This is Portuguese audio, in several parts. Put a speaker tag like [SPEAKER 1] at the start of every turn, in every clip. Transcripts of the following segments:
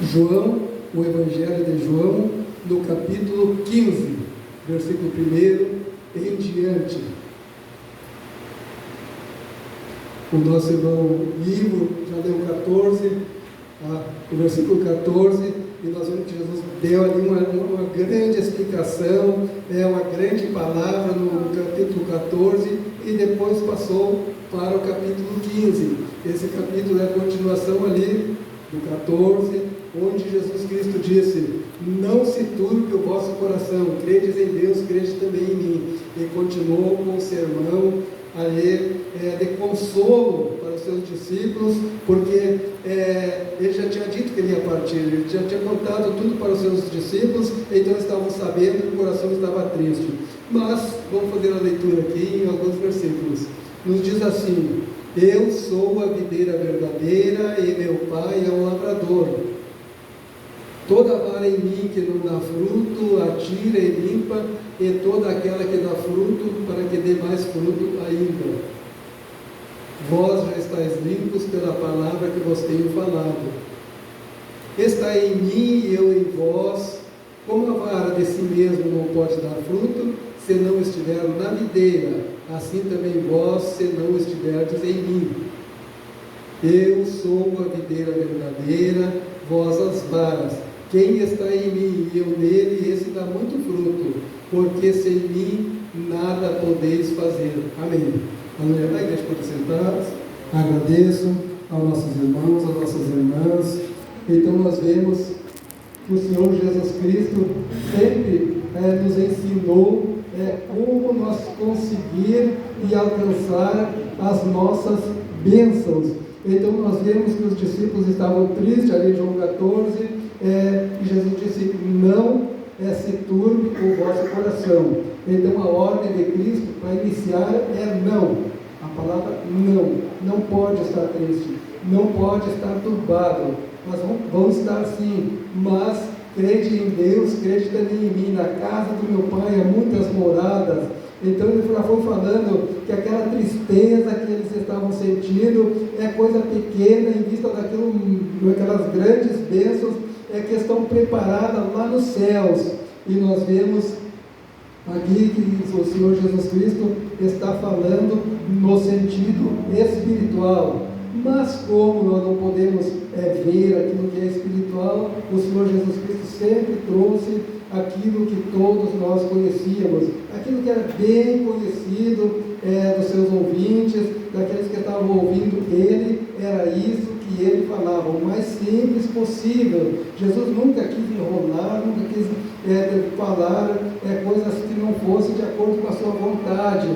[SPEAKER 1] João, o Evangelho de João, no capítulo 15, versículo 1 em diante. O nosso irmão Ivo já leu 14, o versículo 14, e nós vemos que Jesus deu ali uma grande explicação, uma grande palavra no capítulo 14, e depois passou para o capítulo 15. Esse capítulo é a continuação ali do 14, onde Jesus Cristo disse: não se turbe o vosso coração, credes em Deus, crede também em mim. E continuou com o sermão ali de consolo para os seus discípulos, porque ele já tinha dito que ele ia partir, ele já tinha contado tudo para os seus discípulos, então eles estavam sabendo que o coração estava triste. Mas vamos fazer a leitura aqui em alguns versículos. Nos diz assim: eu sou a videira verdadeira e meu pai é o lavrador. Toda vara em mim que não dá fruto, atira e limpa, e toda aquela que dá fruto, para que dê mais fruto ainda. Vós já estáis limpos pela palavra que vos tenho falado. Está em mim e eu em vós. Como a vara de si mesmo não pode dar fruto, se não estiver na videira, assim também vós, se não estiverdes em mim. Eu sou a videira verdadeira, vós as varas. Quem está em mim e eu nele, esse dá muito fruto, porque sem mim nada podeis fazer. Amém. A igreja pode sentar. Agradeço aos nossos irmãos, às nossas irmãs. Então nós vemos que o Senhor Jesus Cristo sempre nos ensinou como nós conseguir e alcançar as nossas bênçãos. Então nós vemos que os discípulos estavam tristes, ali em João 14, e Jesus disse: não se turbe o vosso coração. Então a ordem de Cristo para iniciar é não. A palavra não pode estar triste, não pode estar turbado. Nós vamos estar sim, mas crede em Deus, crede também em mim. Na casa do meu pai há muitas moradas. Então ele já foi falando que aquela tristeza que eles estavam sentindo é coisa pequena em vista daquelas grandes bênçãos que estão preparadas lá nos céus. E nós vemos aqui que o Senhor Jesus Cristo está falando no sentido espiritual. Mas como nós não podemos ver aquilo que é espiritual, o Senhor Jesus Cristo sempre trouxe aquilo que todos nós conhecíamos, aquilo que era bem conhecido dos seus ouvintes, daqueles que estavam ouvindo ele, era isso que ele falava, o mais simples possível. Jesus nunca quis enrolar, nunca quis falar coisas que não fossem de acordo com a sua vontade,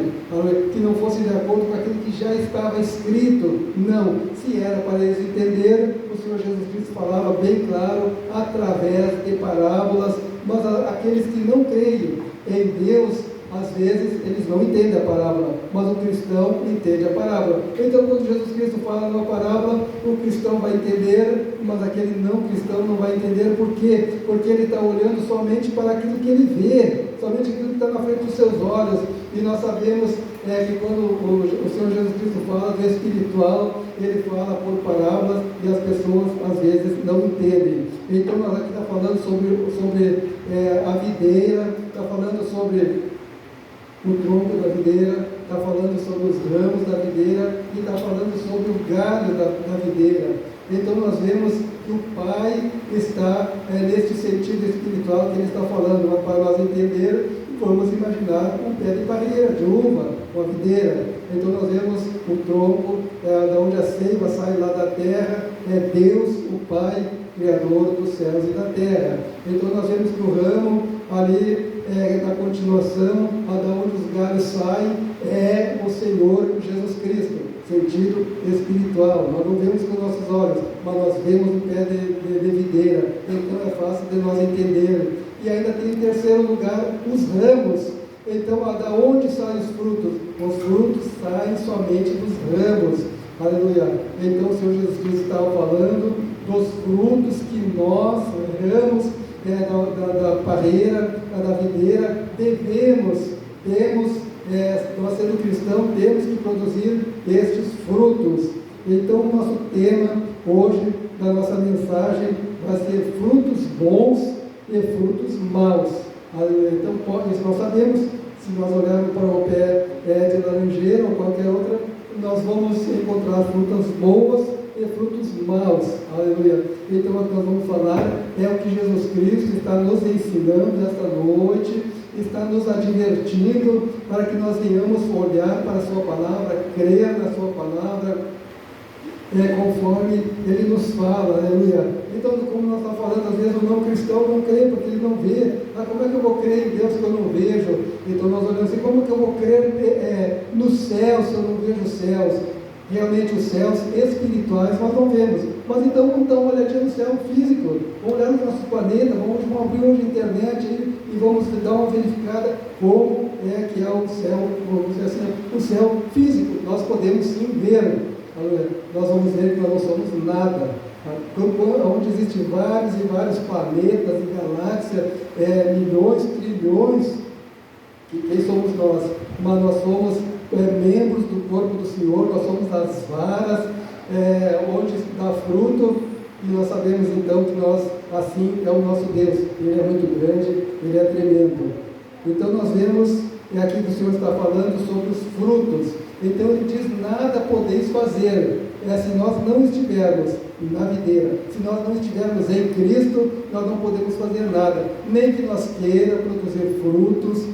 [SPEAKER 1] que não fossem de acordo com aquilo que já estava escrito. Não, se era para eles entenderem, o Senhor Jesus Cristo falava bem claro, através de parábolas. Mas aqueles que não creem em Deus, às vezes eles não entendem a parábola, mas o cristão entende a parábola. Então quando Jesus Cristo fala uma parábola, o cristão vai entender, mas aquele não cristão não vai entender. Por quê? Porque ele está olhando somente para aquilo que ele vê, somente aquilo que está na frente dos seus olhos. E nós sabemos que quando o Senhor Jesus Cristo fala do espiritual, ele fala por parábolas e as pessoas às vezes não entendem. Então nós aqui estamos falando sobre a videira, está falando sobre o tronco da videira, está falando sobre os ramos da videira e está falando sobre o galho da videira. Então nós vemos que o Pai está neste sentido espiritual que ele está falando, mas para nós entender, vamos imaginar um pé de parreira, de uva, uma videira. Então nós vemos o tronco, da onde a seiva sai lá da terra, é Deus, o Pai, Criador dos céus e da terra. Então nós vemos que o ramo ali, na continuação, da onde os galhos saem, é o Senhor Jesus Cristo, sentido espiritual. Nós não vemos com nossos olhos, mas nós vemos o pé de videira. Então é fácil de nós entender. E ainda tem em terceiro lugar os ramos. Então, da onde saem os frutos? Os frutos saem somente dos ramos. Aleluia. Então o Senhor Jesus Cristo estava falando dos frutos que nós, ramos da parreira, da videira, temos, nós sendo cristãos, temos que produzir estes frutos. Então o nosso tema hoje, da nossa mensagem, a ser frutos bons e frutos maus. Aleluia. Então, isso nós sabemos, se nós olharmos para o pé de laranjeira ou qualquer outra, nós vamos encontrar frutas boas e frutos maus. Aleluia. Então, o que nós vamos falar é o que Jesus Cristo está nos ensinando esta noite, está nos advertindo para que nós venhamos olhar para a sua palavra, crer na sua palavra, conforme ele nos fala. Aleluia. Então, como nós estamos falando, às vezes o não cristão não crê porque ele não vê. Como é que eu vou crer em Deus que eu não vejo? Então nós olhamos assim, como que eu vou crer no céu se eu não vejo os céus? Realmente os céus espirituais nós não vemos. Mas então vamos dar uma olhadinha no céu físico, vamos olhar no nosso planeta, vamos abrir hoje a internet e vamos dar uma verificada como é que é o céu, vamos dizer assim, o céu físico. Nós podemos sim ver. Nós vamos ver que nós não somos nada. Onde existem vários e vários planetas e galáxias, milhões, trilhões, e quem somos nós? Mas nós somos membros do corpo do Senhor, nós somos as varas, onde dá fruto, e nós sabemos então que nós, assim é o nosso Deus. Ele é muito grande, ele é tremendo. Então nós vemos, aqui que o Senhor está falando sobre os frutos. Então ele diz, nada podeis fazer, se nós não estivermos na videira, se nós não estivermos em Cristo, nós não podemos fazer nada, nem que nós queira produzir frutos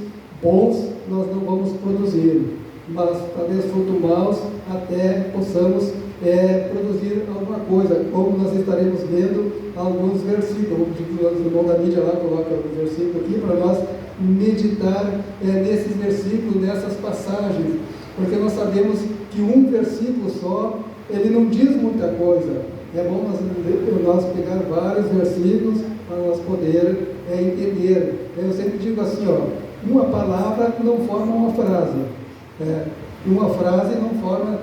[SPEAKER 1] bons, nós não vamos produzir, mas talvez frutos maus até possamos produzir alguma coisa, como nós estaremos vendo alguns versículos. O irmão da mídia lá coloca o versículo aqui para nós meditar nesses versículos, nessas passagens, porque nós sabemos que um versículo só, ele não diz muita coisa. É bom nós pegar vários versículos para nós poder entender. Eu sempre digo assim, uma palavra não forma uma frase. Uma frase não forma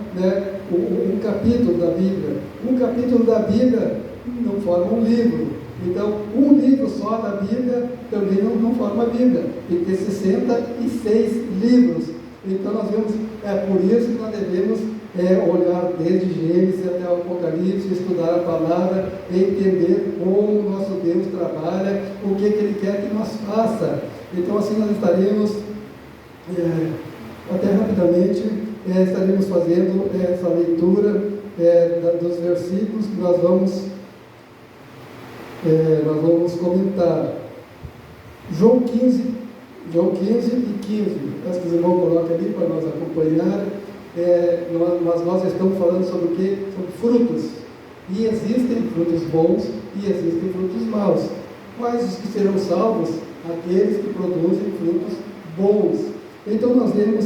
[SPEAKER 1] um capítulo da Bíblia. Um capítulo da Bíblia não forma um livro. Então, um livro só da Bíblia também não forma a Bíblia. Tem que ter 66 livros. Então, nós vemos, por isso que nós devemos olhar desde Gênesis até o Apocalipse, estudar a palavra, entender como o nosso Deus trabalha, o que Ele quer que nós faça. Então, assim nós estaremos, até rapidamente, estaremos fazendo essa leitura dos versículos que nós vamos comentar. João 15 e 15. Acho que os irmãos colocam ali para nós acompanhar. Mas nós estamos falando sobre o quê? Sobre frutos. E existem frutos bons e existem frutos maus. Quais os que serão salvos? Aqueles que produzem frutos bons. Então nós vemos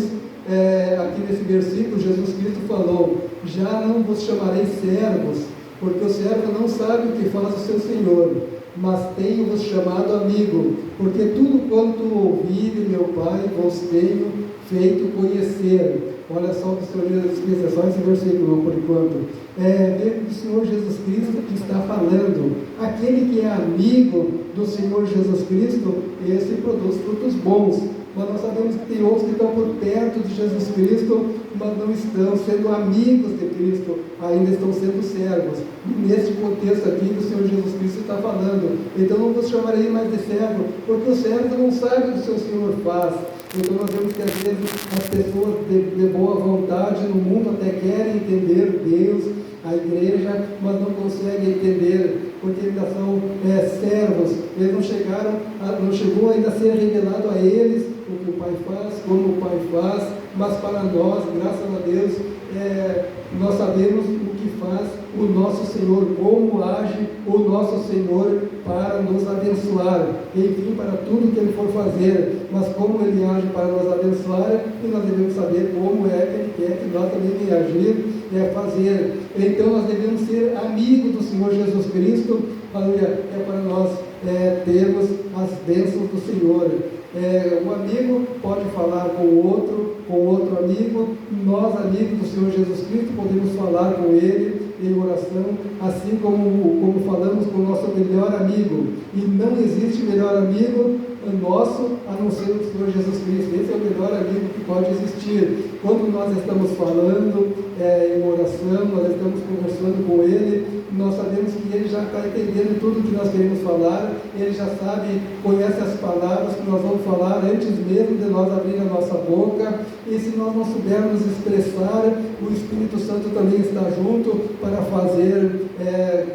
[SPEAKER 1] aqui nesse versículo, Jesus Cristo falou, já não vos chamarei servos, porque o servo não sabe o que faz o seu Senhor, mas tenho-vos chamado amigo, porque tudo quanto ouvi de meu Pai vos tenho feito conhecer. Olha só o que o Senhor Jesus Cristo, é só esse versículo por enquanto. O Senhor Jesus Cristo que está falando. Aquele que é amigo do Senhor Jesus Cristo, esse produz frutos bons. Mas nós sabemos que tem outros que estão por perto de Jesus Cristo, mas não estão sendo amigos de Cristo, ainda estão sendo servos. Nesse contexto aqui que o Senhor Jesus Cristo está falando. Então não vos chamarei mais de servo, porque o servo não sabe o que o seu Senhor faz. Então nós vemos que às vezes as pessoas de boa vontade no mundo até querem entender Deus, a igreja, mas não conseguem entender, porque ainda são servos. Eles não chegou ainda a ser revelado a eles o que o Pai faz, como o Pai faz, mas para nós, graças a Deus, nós sabemos o que faz o nosso Senhor, como age o nosso Senhor para nos abençoar, enfim, para tudo que Ele for fazer, mas como Ele age para nos abençoar, e nós devemos saber como é que Ele quer que nós também venhamos agir, fazer. Então nós devemos ser amigos do Senhor Jesus Cristo, aleluia, para nós termos as bênçãos do Senhor. Um amigo pode falar com outro amigo, nós amigos do Senhor Jesus Cristo podemos falar com Ele em oração, assim como falamos com o nosso melhor amigo, e não existe melhor amigo nosso a não ser o Senhor Jesus Cristo. Esse é o melhor amigo que pode existir. Quando nós estamos falando em oração, nós estamos conversando com Ele, nós sabemos que Ele já está entendendo tudo que nós queremos falar, Ele já sabe, conhece as palavras que nós vamos falar antes mesmo de nós abrir a nossa boca, e se nós não soubermos expressar, o Espírito Santo também está junto para fazer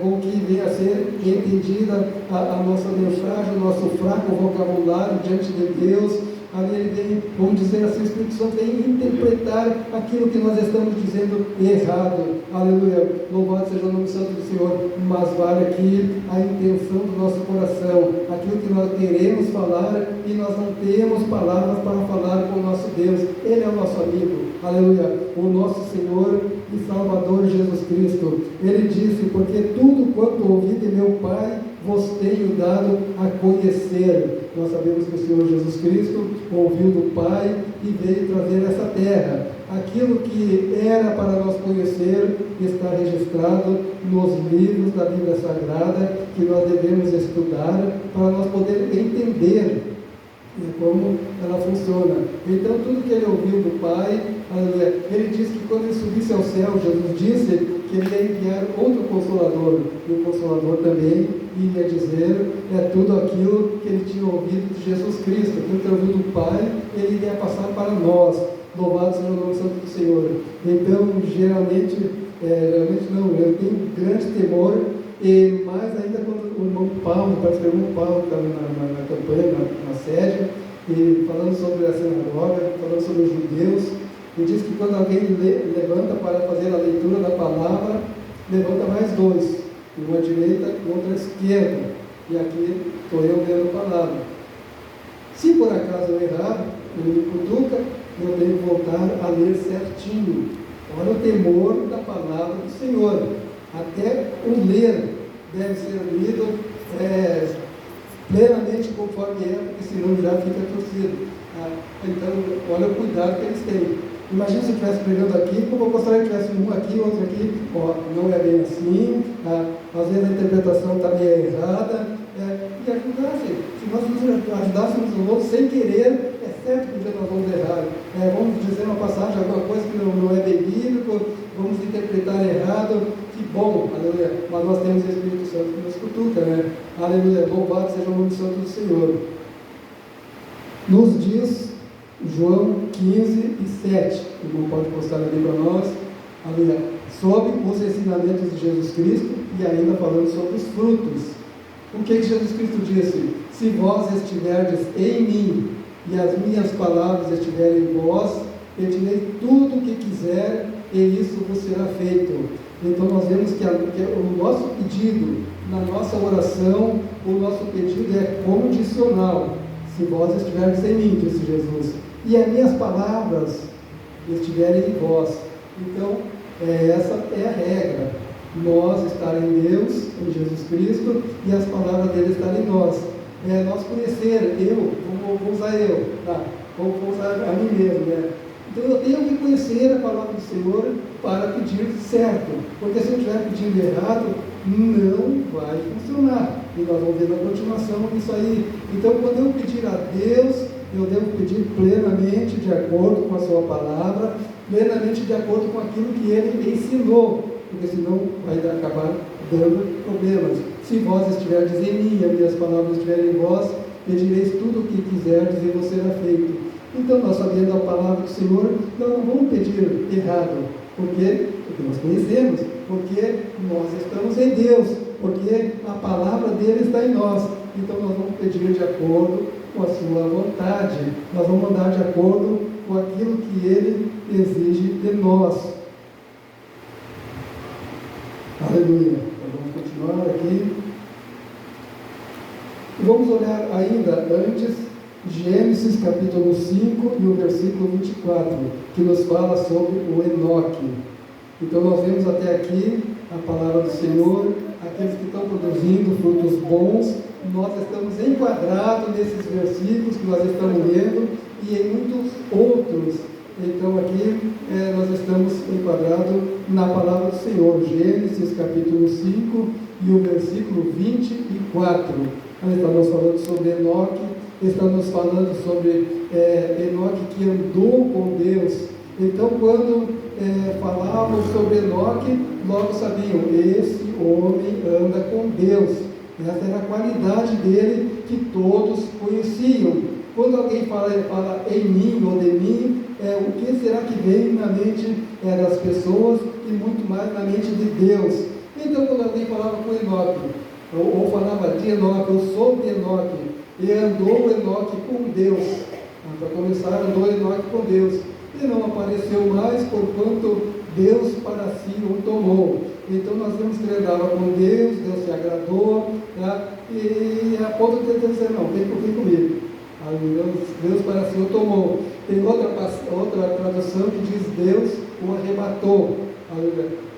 [SPEAKER 1] com que venha a ser entendida a nossa mensagem, o nosso fraco vocabulário diante de Deus. Ali ele vem, vamos dizer assim, o Espírito Santo vem interpretar aquilo que nós estamos dizendo errado. Aleluia, louvado seja o nome santo do Senhor. Mas vale aqui a intenção do nosso coração, aquilo que nós queremos falar e nós não temos palavras para falar com o nosso Deus. Ele é o nosso amigo, aleluia, o nosso Senhor e Salvador Jesus Cristo. Ele disse: porque tudo quanto ouvi de meu Pai vos tenho dado a conhecer. Nós sabemos que o Senhor Jesus Cristo ouviu do Pai e veio trazer essa terra. Aquilo que era para nós conhecer está registrado nos livros da Bíblia Sagrada, que nós devemos estudar para nós podermos entender como ela funciona. Então, tudo que ele ouviu do Pai, ele disse que quando ele subisse ao céu, Jesus disse que ele ia enviar outro Consolador, e o Consolador também iria dizer tudo aquilo que ele tinha ouvido de Jesus Cristo, aquilo que ele ouviu do Pai, ele iria passar para nós. Louvado seja o nome santo do Senhor. Então, geralmente não, eu tenho grande temor, e mais ainda quando o irmão Paulo, parece que o irmão Paulo estava na campanha, na sede, e falando sobre a sinagoga, falando sobre os judeus, e diz que quando alguém levanta para fazer a leitura da palavra, levanta mais dois, uma à direita e outra à esquerda, e aqui estou eu lendo a palavra. Se por acaso eu errar, ele me cutuca, eu tenho que voltar a ler certinho. Olha o temor da palavra do Senhor. Até o ler deve ser lido plenamente conforme é, porque senão já fica torcido. Então, olha o cuidado que eles têm. Imagina se eu estivesse pregando aqui, como eu gostaria que tivesse um aqui, outro aqui. Não é bem assim, às vezes a interpretação está meio errada. E ajudasse, se nós nos ajudássemos os outros sem querer, é certo que um dia nós vamos errar. Vamos dizer uma passagem, alguma coisa que não é bem bíblico, vamos interpretar errado. Que bom, aleluia. Mas nós temos o Espírito Santo que nos cutuca, né? Aleluia, louvado seja o nome santo do Senhor. Nos diz João 15 e 7, o irmão pode postar ali para nós, aleluia, sobre os ensinamentos de Jesus Cristo e ainda falando sobre os frutos. O que Jesus Cristo disse? Se vós estiverdes em mim e as minhas palavras estiverem em vós, pedirei tudo o que quiser e isso vos será feito. Então nós vemos que o nosso pedido, na nossa oração, o nosso pedido é condicional. Se vós estiverdes em mim, disse Jesus, e as minhas palavras estiverem em vós. Então, essa é a regra. Nós estar em Deus, em Jesus Cristo, e as palavras dele estarem em nós. Nós conhecer, vou usar eu, tá? Vou usar a mim mesmo, né? Então eu tenho que conhecer a palavra do Senhor para pedir certo, porque se eu estiver pedindo errado, não vai funcionar. E nós vamos ver na continuação isso aí. Então, quando eu pedir a Deus, eu devo pedir plenamente de acordo com a sua palavra, plenamente de acordo com aquilo que ele ensinou, porque senão vai acabar dando problemas. Se vós estiverdes em mim e as minhas palavras estiverem em vós, pedireis tudo o que quiserdes e vos será feito. Então, nós sabendo a palavra do Senhor, não vamos pedir errado. Por quê? Porque nós conhecemos, porque nós estamos em Deus, porque a palavra dele está em nós. Então nós vamos pedir de acordo com a sua vontade, nós vamos andar de acordo com aquilo que ele exige de nós. Aleluia. Então vamos continuar aqui. Vamos olhar ainda antes Gênesis capítulo 5 e o versículo 24, que nos fala sobre o Enoque. Então nós vemos até aqui a palavra do Senhor, aqueles que estão produzindo frutos bons, nós estamos enquadrados nesses versículos que nós estamos lendo e em muitos outros. Então aqui nós estamos enquadrados na palavra do Senhor, Gênesis capítulo 5 e o versículo 24. Aí estamos falando sobre Enoque. está nos falando sobre Enoque que andou com Deus. Então, quando falavam sobre Enoque, logo sabiam, esse homem anda com Deus. Essa era a qualidade dele que todos conheciam. Quando alguém fala em mim ou de mim, o que será que vem na mente das pessoas e muito mais na mente de Deus? Então, quando alguém falava com Enoque, ou falava de Enoque, ou sobre Enoque, e andou Enoque com Deus. Para começar, andou Enoque com Deus. E não apareceu mais, porquanto Deus para si o tomou. Então nós vemos que ele andava com Deus, Deus se agradou, tá? E a ponto de Deus dizer, não, vem comigo. Deus para si o tomou. Tem outra tradução que diz, Deus o arrebatou.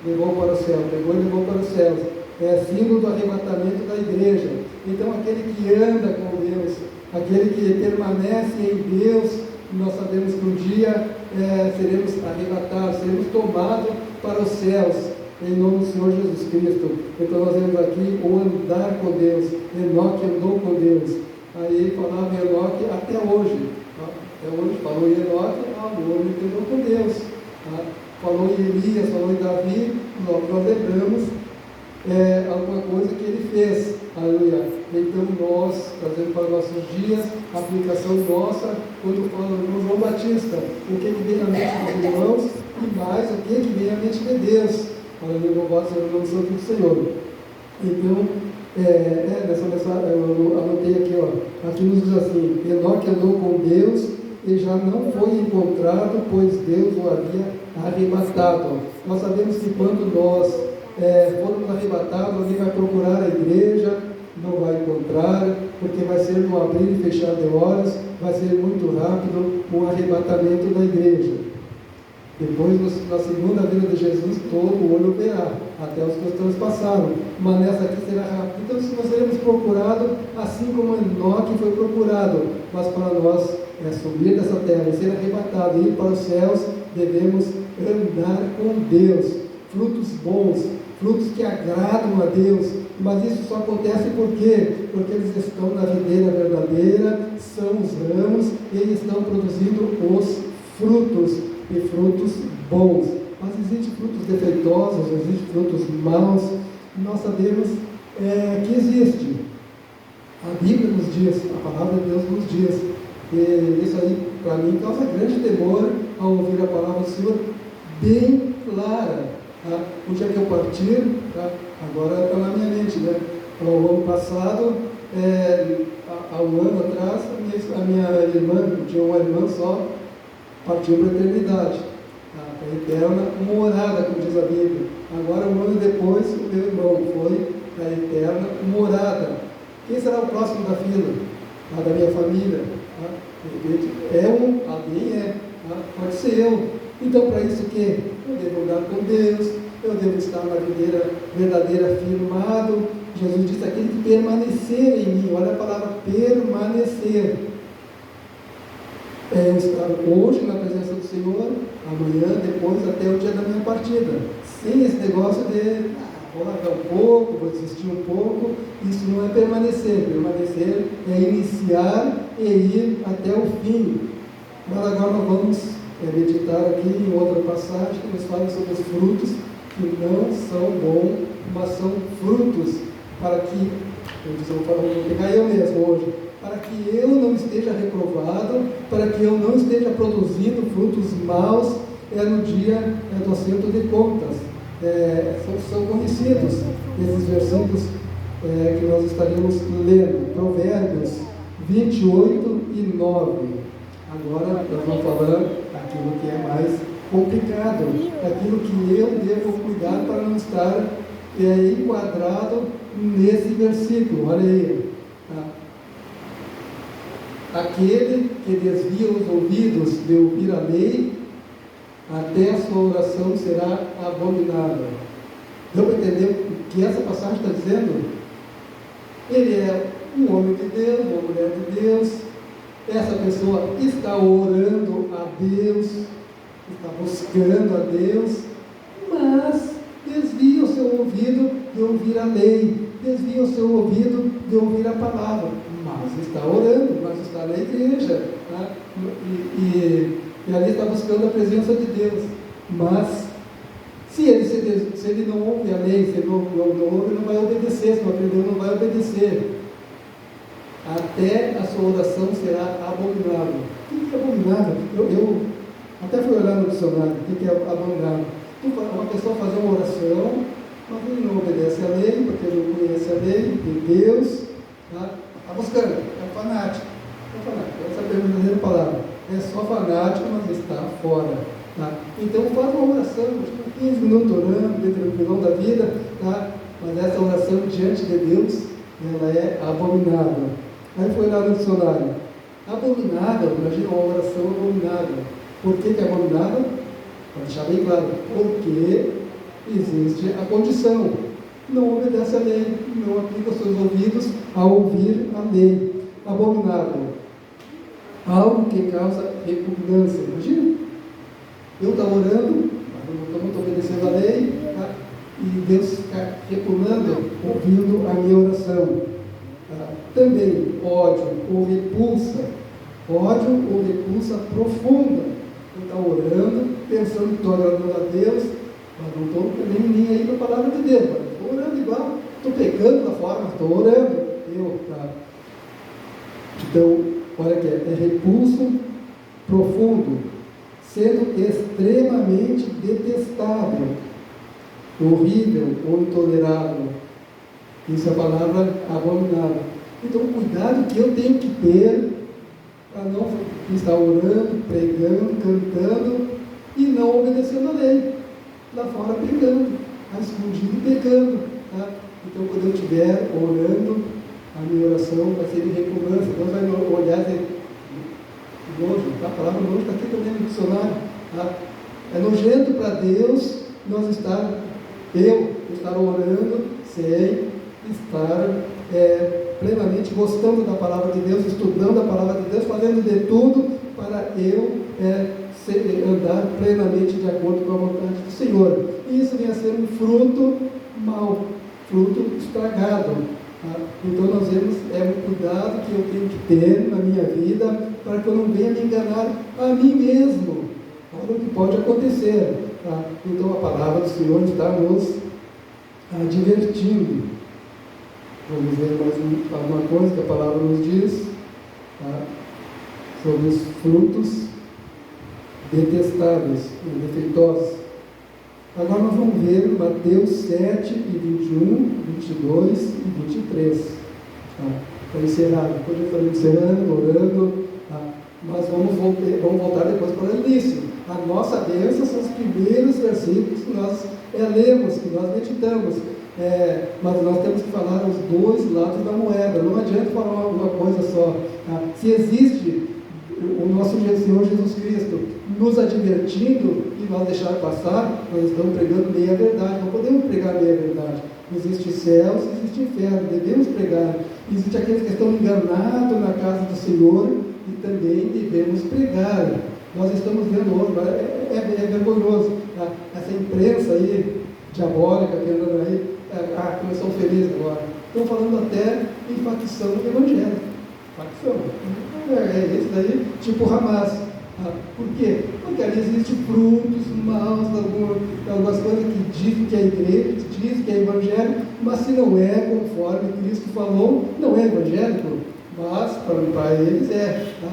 [SPEAKER 1] Levou para o céu, pegou e levou para os céus. É símbolo do arrebatamento da igreja. Então aquele que anda com Deus, aquele que permanece em Deus, nós sabemos que um dia seremos arrebatados, seremos tomados para os céus, em nome do Senhor Jesus Cristo. Então nós vemos aqui o andar com Deus. Enoque andou com Deus. Aí falava em Enoque até hoje. Até hoje falou em Enoque, o homem que andou com Deus. Falou em Elias, falou em Davi, nós lembramos alguma coisa que ele fez. Aleluia. Então nós, trazendo para os nossos dias, a aplicação nossa, quando fala do João Batista, o que vem na mente dos irmãos e mais o que vem na mente de Deus. Aleluia, louvado seja o nome santo do Senhor. Então, nessa mensagem, eu anotei aqui, aqui nos diz assim, Enoque andou com Deus e já não foi encontrado, pois Deus o havia arrebatado. Nós sabemos que quando nós formos arrebatados, alguém vai procurar a igreja, não vai encontrar, porque vai ser no abrir e fechar de horas, vai ser muito rápido o arrebatamento da igreja. Depois, na segunda vinda de Jesus, todo o olho verá, até os cristãos passaram, mas nessa aqui será rápido. Então, se nós seremos procurados, assim como Enoque foi procurado, mas para nós subir dessa terra e ser arrebatado e ir para os céus, devemos andar com Deus, frutos bons, frutos que agradam a Deus. Mas isso só acontece por quê? Porque eles estão na videira verdadeira, são os ramos, e eles estão produzindo os frutos, e frutos bons. Mas existem frutos defeituosos, existem frutos maus, e nós sabemos que existe. A Bíblia nos diz, a palavra de Deus nos diz, e isso aí para mim causa grande temor ao ouvir a palavra do Senhor bem clara. O dia que eu partir, agora está na minha mente, né? O ano passado, há um ano atrás, a minha irmã, tinha uma irmã só, partiu para a eternidade, a eterna morada, como diz a Bíblia. Agora, um ano depois, o meu irmão foi para a eterna morada. Quem será o próximo da fila? Da minha família? De repente, alguém pode ser eu. Então, para isso que eu devo andar com Deus, eu devo estar na videira verdadeira firmado. Jesus disse, aquele que permanecer em mim, olha a palavra permanecer. Eu estar hoje na presença do Senhor, amanhã, depois, até o dia da minha partida. Sem esse negócio de, vou largar um pouco, vou desistir um pouco, isso não é permanecer. Permanecer é iniciar e ir até o fim. Mas agora nós vamos meditar aqui em outra passagem que nos fala sobre os frutos que não são bons, mas são frutos para que, vou pegar eu mesmo hoje, para que eu não esteja reprovado, para que eu não esteja produzindo frutos maus no dia do assento de contas. São conhecidos esses versículos que nós estaríamos lendo, Provérbios 28 e 9. Agora nós vamos falar aquilo que é mais complicado, aquilo que eu devo cuidar para não estar enquadrado nesse versículo. Olha aí. Aquele que desvia os ouvidos de ouvir a lei, até a sua oração será abominável. Deu para entender o que essa passagem está dizendo? Ele é um homem de Deus, uma mulher de Deus. Essa pessoa está orando a Deus, está buscando a Deus, mas desvia o seu ouvido de ouvir a lei, desvia o seu ouvido de ouvir a palavra. mas está orando, mas está na igreja, tá? E ali está buscando a presença de Deus. Mas se ele não ouve a lei, se ele não ouve, não vai obedecer, se não aprendeu, não vai obedecer. Até a sua oração será abominável. O que é abominável? Eu até fui olhar no dicionário, o que é abominável? Uma pessoa fazer uma oração, mas ele não obedece à lei, porque ele não conhece a lei de Deus, está buscando, é fanático. Essa é a verdadeira palavra. É só fanático, mas está fora. Tá? Então faz uma oração, 15 minutos orando, dentro do pilão da vida, tá? Mas essa oração diante de Deus, ela é abominável. Aí foi lá no dicionário. Abominável, imagina uma oração abominável. Por que é abominável? Para deixar bem claro, porque existe a condição. Não obedece à lei, não aplica os seus ouvidos a ouvir a lei. Abominável. Algo que causa repugnância. Imagina? Eu estou orando, mas não estou obedecendo a lei, tá? E Deus fica repugnando, ouvindo a minha oração. Também ódio ou repulsa profunda. Eu estou orando, pensando que estou agradando a Deus, mas não estou nem aí na palavra de Deus. Estou orando igual, estou pegando da forma, estou orando. Tá? Então, olha aqui, é repulso profundo, sendo extremamente detestável, horrível ou intolerável. Isso é a palavra abominável. Então, o cuidado que eu tenho que ter para não estar orando, pregando, cantando e não obedecendo a lei. Lá fora pregando, escondido pecando. Tá? Então, quando eu estiver orando, a minha oração vai ser de repugnância. Deus vai olhar e dizer, nojo, a palavra nojo está aqui também no dicionário. Tá? É nojento para Deus eu estar orando sem estar plenamente gostando da palavra de Deus, estudando a palavra de Deus, fazendo de tudo para eu andar plenamente de acordo com a vontade do Senhor. E isso vem a ser um fruto mau, fruto estragado. Tá? Então nós vemos, um cuidado que eu tenho que ter na minha vida, para que eu não venha me enganar a mim mesmo. Olha o que pode acontecer. Tá? Então a palavra do Senhor está nos advertindo. Vamos ver mais alguma coisa que a palavra nos diz, tá? Sobre os frutos detestáveis, defeituosos. Agora nós vamos ver Mateus 7, 21, 22 e 23. Tá? Para encerrar, depois eu falei encerrando, orando, tá? Mas vamos voltar depois para o início. A nossa bênção são os primeiros versículos que nós lemos, que nós meditamos. Mas nós temos que falar os dois lados da moeda. Não adianta falar uma coisa só. Tá? Se existe o nosso Senhor Jesus Cristo nos advertindo e nós deixar passar, nós estamos pregando meia verdade. Não podemos pregar meia verdade. Existe céu, existe inferno. Devemos pregar. Existe aqueles que estão enganados na casa do Senhor e também devemos pregar. Nós estamos vendo hoje, é vergonhoso. Tá? Essa imprensa aí diabólica que anda aí. Começou feliz agora. Estão falando até em facção evangélica. Facção. Esse daí, tipo Hamas. Por quê? Porque ali existem frutos maus, algumas coisas que dizem que é igreja, que dizem que é evangélico, mas se não é conforme Cristo falou, não é evangélico, mas para eles é. Tá?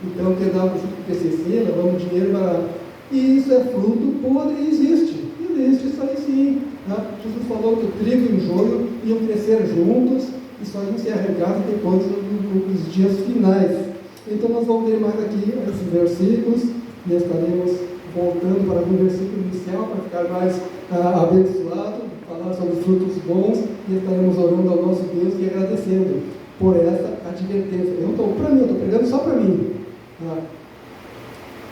[SPEAKER 1] Então, quer dar um PCC, lavamos dinheiro para. E isso é fruto podre, existe isso aí sim. Tá? Jesus falou que o trigo e o joio iam crescer juntos e só iam ser arrancados depois dos dias finais. Então nós vamos ver mais aqui esses versículos e estaremos voltando para o versículo inicial para ficar mais abençoado, falar sobre os frutos bons e estaremos orando ao nosso Deus e agradecendo por essa advertência. Eu estou pregando só para mim. Tá?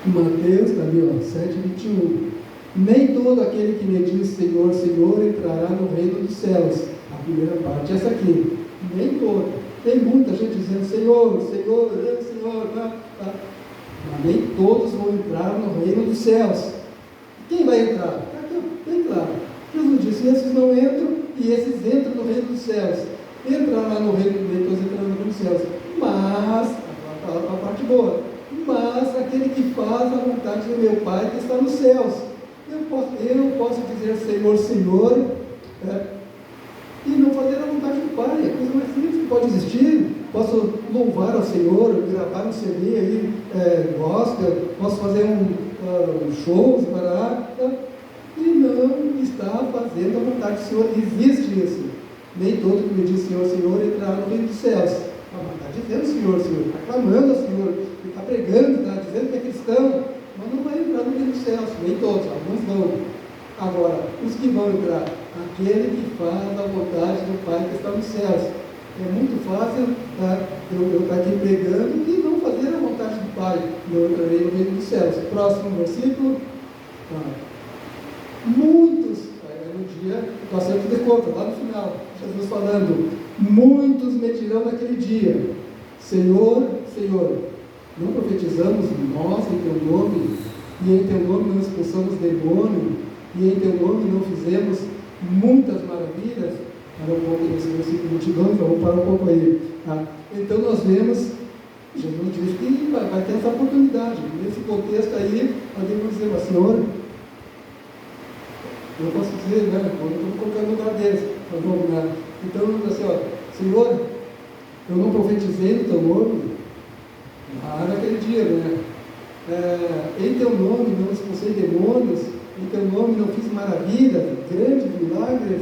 [SPEAKER 1] Mateus, está ali, 7, 21. Nem todo aquele que me diz Senhor, Senhor entrará no reino dos céus. A primeira parte é essa aqui. Nem todo. Tem muita gente dizendo Senhor, Senhor, Senhor. Tá? Mas nem todos vão entrar no reino dos céus. Quem vai entrar? Bem claro. Jesus disse, esses não entram e esses entram no reino dos céus. Entrar lá no reino dos céus. mas, a parte boa, mas aquele que faz a vontade do meu Pai que está nos céus. Eu posso dizer Senhor, Senhor, e não fazer a vontade do Pai. É a coisa mais simples que pode existir. Posso louvar ao Senhor, gravar um CD aí, gospel, posso fazer um show, e não está fazendo a vontade do Senhor. Existe isso. Nem todo que me diz Senhor, Senhor entrará no reino dos céus. Mas está dizendo Senhor, Senhor, está clamando ao Senhor, está pregando, está dizendo que é cristão, mas não vai entrar no reino dos céus. Nem todos, alguns vão. Agora, os que vão entrar, aquele que faz a vontade do Pai que está nos céus. É muito fácil eu estar aqui pregando e não fazer a vontade do Pai. Não entrarei no reino dos céus. Próximo versículo. Muitos, no dia do acerto de contas, lá no final, Jesus falando, muitos me dirão naquele dia, Senhor, Senhor, não profetizamos nós em teu nome, e em teu nome não expulsamos demônio, e em teu nome não fizemos muitas maravilhas? Para um pouco nesse versículo 22, vamos parar um pouco aí. Então nós vemos, Jesus diz que vai ter essa oportunidade. Nesse contexto aí, podemos dizer, mas Senhor, eu posso dizer, né? Eu estou colocando no lugar deles, então, assim, Senhor, eu não profetizei no teu nome, naquele dia, né? Em teu nome não expulsei demônios, em teu nome não fiz maravilhas, grandes milagres.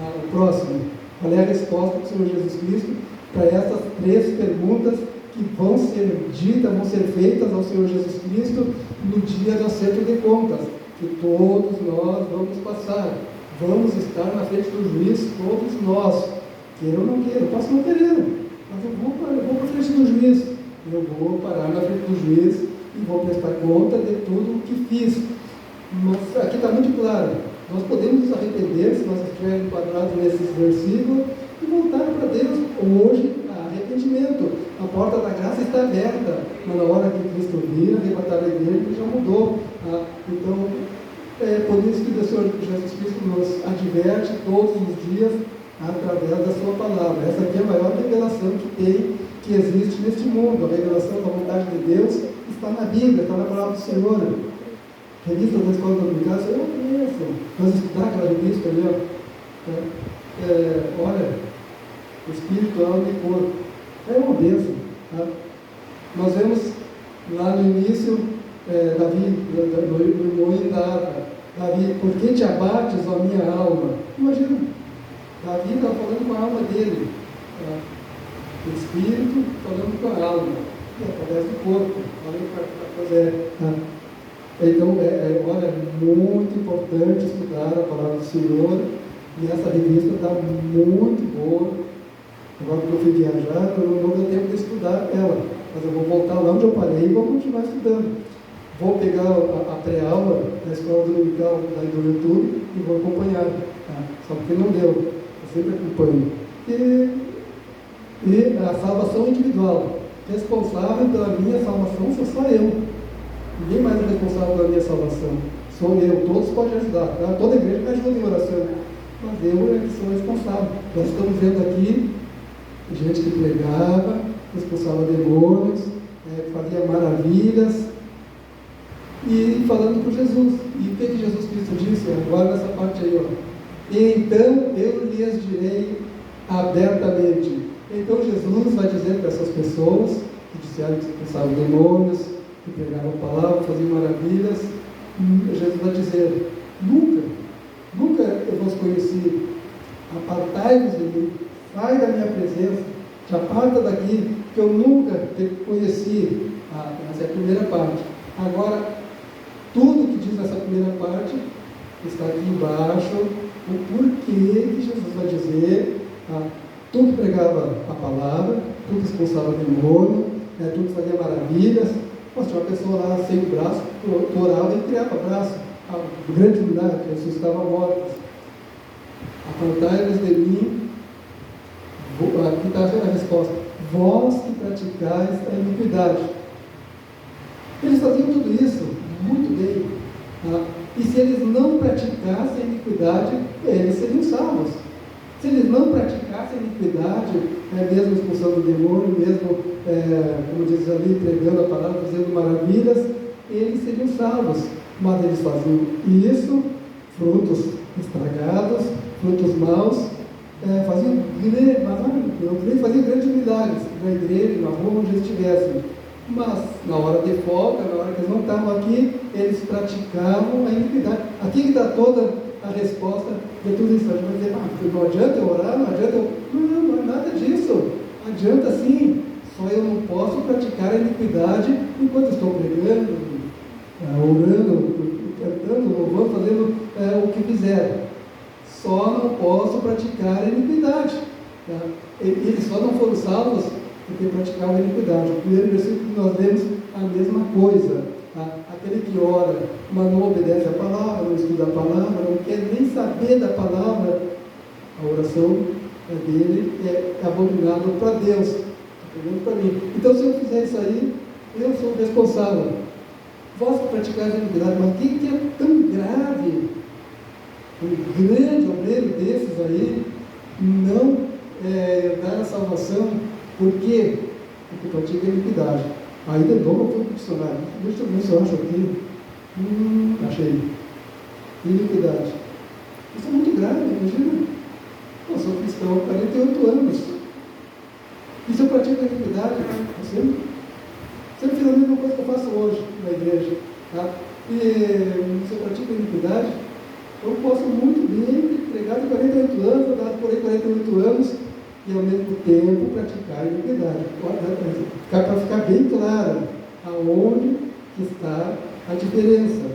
[SPEAKER 1] O próximo, qual é a resposta do Senhor Jesus Cristo para essas três perguntas que vão ser ditas, vão ser feitas ao Senhor Jesus Cristo no dia do acerto de contas, que todos nós vamos passar, vamos estar na frente do juiz, todos nós, queira ou não queira, eu posso não querer, mas eu vou para a frente do juiz, eu vou parar na frente do juiz e vou prestar conta de tudo o que fiz. Mas aqui está muito claro, nós podemos nos arrepender se nós estivermos enquadrados nesses versículos e voltar para Deus hoje a arrependimento. A porta da graça está aberta, mas na hora que Cristo vir, arrebatar a igreja, já mudou. Então, é por isso que o Senhor Jesus Cristo nos adverte todos os dias através da sua palavra. Essa aqui é a maior revelação que existe neste mundo. A revelação da vontade de Deus está na Bíblia, está na palavra do Senhor. Revista da Escola Dominical, é uma bênção. Nós estudar aquela revista ali, olha, Espírito, alma e corpo. É uma bênção. Nós vemos lá no início, Davi, no moinho da harpa, Davi, por que te abates, ó minha alma? Imagina, Davi está falando com a alma dele. O Espírito falando com a alma. E através do corpo, falando para fazer. Então, olha, é muito importante estudar a palavra do Senhor, e essa revista está muito boa. Agora que eu fui viajar, eu não deu tempo de estudar ela, mas eu vou voltar lá onde eu parei e vou continuar estudando. Vou pegar a pré-aula da Escola Dominical do YouTube e vou acompanhar, só porque não deu, eu sempre acompanho. E a salvação individual, responsável pela minha salvação sou só eu. Ninguém mais é responsável pela minha salvação. Sou eu. Todos podem ajudar. Toda a igreja me ajuda em oração. Mas eu é que sou responsável. Nós estamos vendo aqui gente que pregava, expulsava demônios, fazia maravilhas, e falando por Jesus. E o que Jesus Cristo disse? Agora nessa parte aí, então eu lhes direi abertamente. Então Jesus vai dizer para essas pessoas que disseram que expulsavam demônios, que pregavam a palavra, faziam maravilhas, Jesus vai dizer, nunca eu vos conheci, apartai-vos de mim, sai da minha presença, te aparta daqui, que eu nunca te conheci. Essa é a primeira parte. Agora, tudo que diz nessa primeira parte está aqui embaixo, o porquê que Jesus vai dizer, tu que pregava a palavra, tu que expulsava demônio, tu que fazia maravilhas. Mas tinha uma pessoa lá sem braço, tu orava e criava braço. O grande milagre, que ressuscitava mortos. Apartai-vos de mim. Aqui está a resposta. Vós que praticais a iniquidade. Eles faziam tudo isso muito bem. E se eles não praticassem a iniquidade, eles seriam salvos. Se eles não praticassem praticassem a iniquidade, mesmo expulsando o demônio, mesmo, como diz ali, pregando a palavra, fazendo maravilhas, eles seriam salvos. Mas eles faziam isso, frutos estragados, frutos maus, faziam grandes milagres na igreja, na rua, onde eles estivessem. Mas, na hora de folga, na hora que eles não estavam aqui, eles praticavam a iniquidade. Aqui que está toda a resposta de tudo isso. A gente vai dizer, não adianta eu orar, não adianta eu... Não é nada disso. Adianta sim, só eu não posso praticar a iniquidade enquanto estou pregando, orando, cantando, louvando, fazendo o que fizer. Só não posso praticar a iniquidade. Tá? Eles só não foram salvos porque praticavam a iniquidade. O primeiro versículo que nós lemos, a mesma coisa. Tá? Aquele que ora, mas não obedece à palavra, não estuda a palavra, não quer nem saber da palavra, a oração dele é abominável para Deus. Está pegando para mim. Então, se eu fizer isso aí, eu sou o responsável. Posso praticar a iniquidade, mas quem que é tão grave? Um grande obreiro desses aí não herdar a salvação. Por quê? Porque pratica a iniquidade. Aí de novo eu fui para o dicionário. Deixa eu ver se eu acho aqui. Achei. Iniquidade. Isso é muito grave, imagina. Eu sou cristão há 48 anos. E se eu pratico a iniquidade, se eu fizer a mesma coisa que eu faço hoje na igreja, tá? E se eu pratico a iniquidade, eu posso muito bem ter pregado 48 anos, andado por aí 48 anos, e ao mesmo tempo praticar a iniquidade. Para ficar bem claro aonde está a diferença.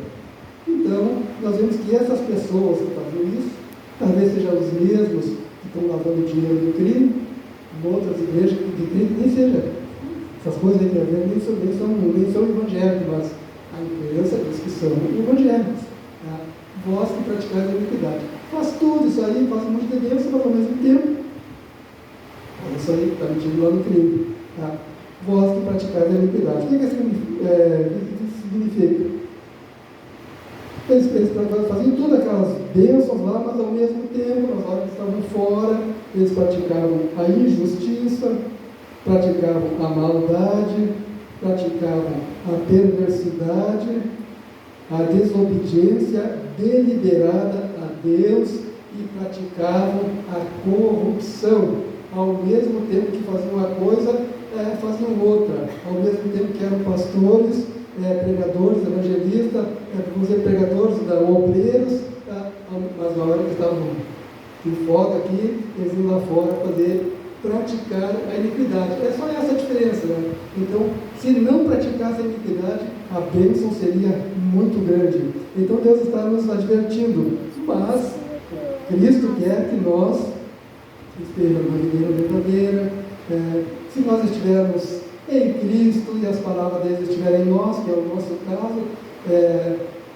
[SPEAKER 1] Então, nós vemos que essas pessoas que fazem isso, talvez sejam os mesmos que estão lavando dinheiro do crime, em outras igrejas de crime, nem seja. Essas coisas aí que nem são evangélicos, mas a imprensa diz que são evangélicos. Tá? Vós que praticais a iniquidade. Faz tudo isso aí, faz um monte de bênção, mas ao mesmo tempo, isso aí está metido lá no crime. Tá? Vós que praticais a iniquidade. O que significa? Eles faziam todas aquelas bênçãos lá, mas ao mesmo tempo, nas horas que estavam fora, eles praticavam a injustiça, praticavam a maldade, praticavam a perversidade, a desobediência deliberada a Deus e praticavam a corrupção. Ao mesmo tempo que faziam uma coisa, faziam outra. Ao mesmo tempo que eram pastores, pregadores, evangelistas, vamos dizer, pregadores, obreiros, mas na hora que estavam em folga aqui, eles iam lá fora praticar a iniquidade. É só essa a diferença, né? Então, se não praticasse a iniquidade, a bênção seria muito grande. Então, Deus está nos advertindo, mas Cristo quer que nós estejamos na videira verdadeira. Se nós estivermos em Cristo e as palavras dele estiverem em nós, que é o nosso caso,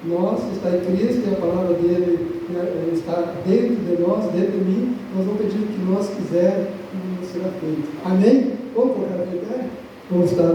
[SPEAKER 1] nós está em Cristo e a palavra dele está dentro de nós, dentro de mim, nós vamos pedir o que nós quisermos, será feito. Amém? Vamos colocar a verdade? Vamos estar